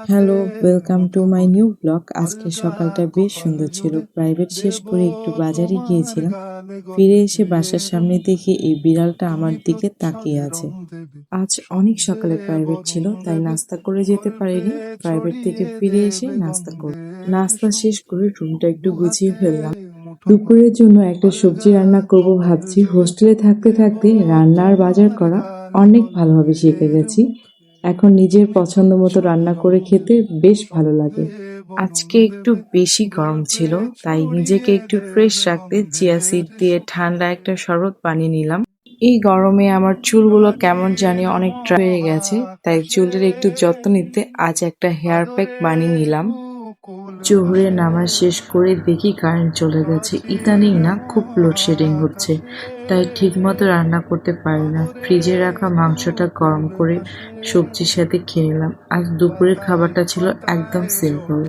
Hello, welcome to my new blog. আজকে সকালটা বেশ সুন্দর ছিল। প্রাইভেট শেষ করে একটু বাজারে গিয়েছিলাম। ফিরে এসে বাসার সামনে দেখি এই বিড়ালটা আমার দিকে তাকিয়ে আছে। আজ অনেক সকালে প্রাইভেট ছিল, তাই নাস্তা করে যেতে পারিনি। প্রাইভেট থেকে ফিরে এসে নাস্তা করব। নাস্তা শেষ করে রুমটা একটু গুছিয়ে ফেললাম। দুপুরের জন্য একটা সবজি রান্না করব ভাবছি। হোস্টেলে থাকতে থাকতে রান্নার বাজার করা অনেক ভালোভাবে শিখে গেছি। এখন নিজের পছন্দ মতো রান্না করে খেতে বেশ ভালো লাগে। আজকে একটু বেশি গরম ছিল, তাই নিজেকে একটু ফ্রেশ রাখতে চিয়া সিড দিয়ে ঠান্ডা একটা শরবত বানিয়ে নিলাম। এই গরমে আমার চুলগুলো কেমন জানি অনেক ড্রাই হয়ে গেছে, তাই চুলের একটু যত্ন নিতে আজ একটা হেয়ার প্যাক বানিয়ে নিলাম। জোহরে নামাজ শেষ করে দেখি কারেন্ট চলে গেছে। ইদানিং না খুব লোডশেডিং হচ্ছে, তাই ঠিকমতো রান্না করতে পারি না। ফ্রিজে রাখা মাংসটা গরম করে সবজির সাথে খেয়ে নিলাম। আজ দুপুরের খাবারটা ছিল একদম সিম্পল।